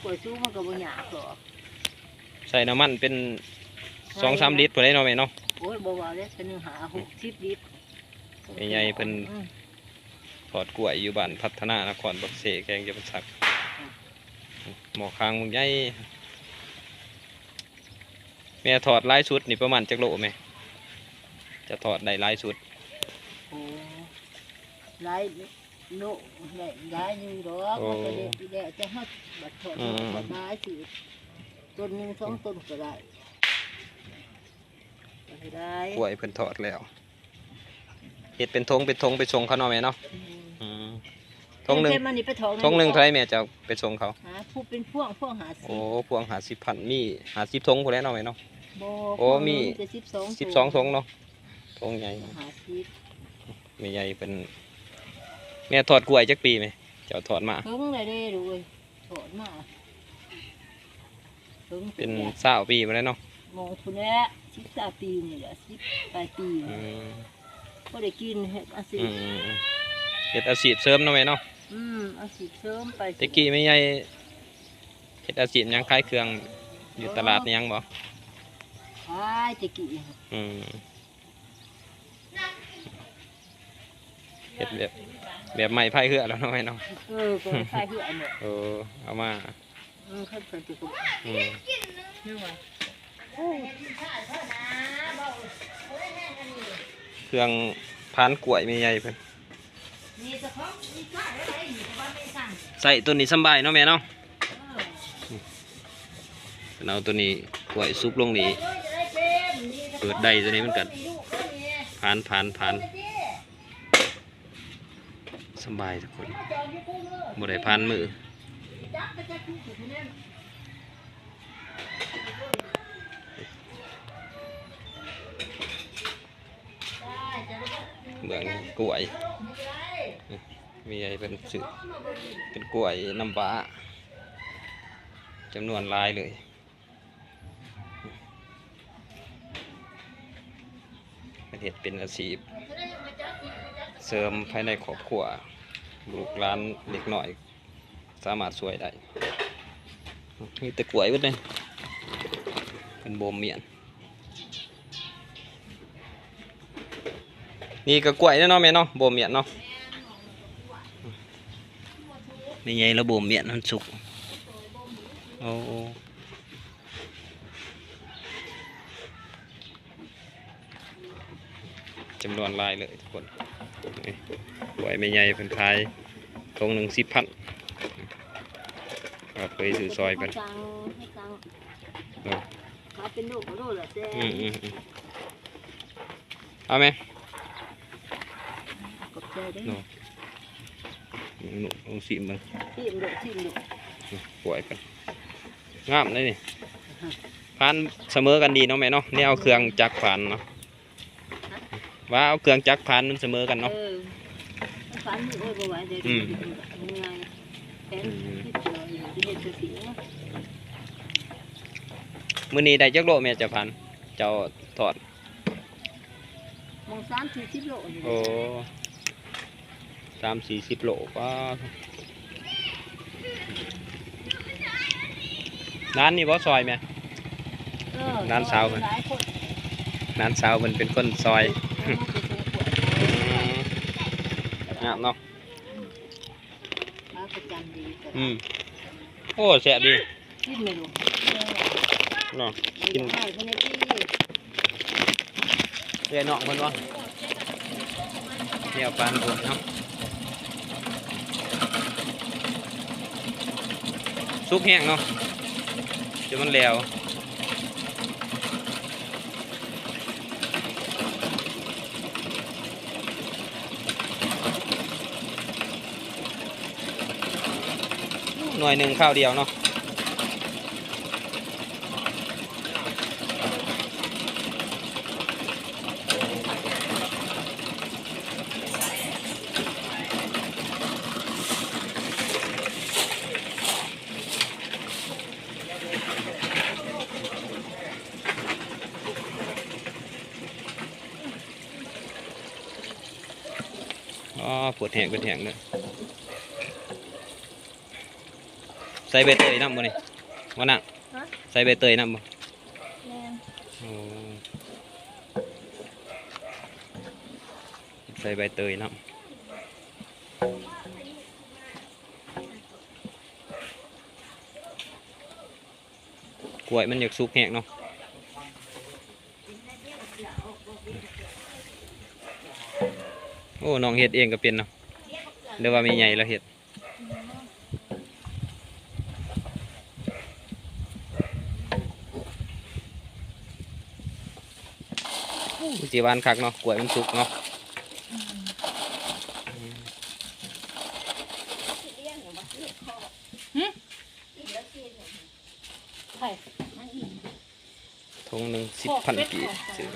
กล้วยสูงมันก็บ่หยาบหรอกใส่น้ำมันเป็น2-3 ลิตรพอได้เนาะแม่เนาะโอ้ยบ่ว่าเลยเป็น60 ลิตรใหญ่ๆเพิ่นถอดกล้วยอยู่บ้านพัฒนานครบักเสแกงจะเป็นสักหมอคางมึงใหญ่แม่ถอดลายชุดนี่ประมาณจักโลไหมจะถอดได้ลายชุดโอ้ลายโลได้ลายนึงดอกมันก็ได้จะเฮาบัดถอดบัดลายสิต้นนึง2 ต้นก็ได้กล้วยเพิ่นถอดแล้วเฮ็ดเป็นทงไปส่งเขาเนาะแม่เนาะทงหนึ่งเท่าไรแม่จะไปส่งเขาผู้เป็นพวง50โอ้พวง50,000มี50 ทงพอแล้วเนาะแม่เนาะโอ้มี12 ทงเนาะทงใหญ่ไม่ใหญ่เป็นแม่ถอดกล้วยจักปีไหมเจ้าถอดมาเพิ่งได้ดูถอดมาเป็น20 ปีมาแล้วเนาะมองคุณแม่13 ปีนี่แหละ10 ปลายปีก็ได้กินเฮ็ดอาชีพเสริมเนาะแม่เนาะอาชีพเสริมไปตะกี้ไม่ใหญ่เฮ็ดอาชีพยังขายเครื่องอยู่ตลาดยังบ่ขายตะกี้เฮ็ดแบบไม้ไผ่เหือแล้วเนาะแม่เนาะก็ไผ่เหือหมดเอามาเขาเพิ่นสิก็เครื่องพานกล้วยไม่ใหญ่เพิ่นใส่ตัวนี้สบายเนาะแม่เนาะเอาตัวนี้กล้วยซุปลงนี้เปิดได้ตัวนี้มันกันพานสบายทุกคนบ่ได้พานมือเบื้องกล้วยมีอะไรเป็นสื่อเป็นกล้วยน้ำว้าจำนวนลายเลยประเทศเป็นอาชีพเสริมภายในครอบครัวลูกหลานเล็กน้อยสามารถช่วยได้มีแต่กล้วยวัดเลยเป็นโบมเมียนนี่ก็กล้วยเนาะแม่เนาะโบมเมียนเนาะไม่ใหญ่แล้วโบมเมียนมันสุกโอ้จำนวนลายเลยทุกคนกล้วยไม่ใหญ่เป็นขายทงหนึ่ง10,000เอาไปซื้อซอยกันเป็นลูกของลูกเหรอเจ๊เอาไหมลองชิมมันกล้วยกันงามเลยนี่พานเสมอกันดีเนาะแม่เนาะนี่เอาเครื่องจักรพานเนาะว่าเอาเครื่องจักรพานมันเสมอกันเนาะมื้อนี้ได้จักโลแม่จะพันเจ้าถอดมอง30-40 โลโอ้30-40 โลก็ร้านนี้บ่ซอยไหมร้านสาวมันเป็นคนซอยงามเนาะโอ้แซ่บดีเนาะกินเรียนเนาะคนวะเดี๋ยวปานบุญครับซุปแห้งเนาะจะมันแล้วหน่วยหนึ่งข้าวเดียวเนาะปวดแห้งเลย ส่ใบเตยน้ำบ่นี่ว่าน่ะ ฮะ ใส่ใบเตยน้ำบ่ แม่น โอ้ใส่ใบเตยน้ำกล้วยมันอยากสุกแห้งเนาะโอ้น้องเฮ็ดเองก็เป็นเนาะเดี๋ยวว่ามีใหญ่แล้วเฮ็ดสิหวานคักเนาะกล้วยมันสุกเนาะ ไข่ ทงหนึ่ง10,000 กีบซื้อ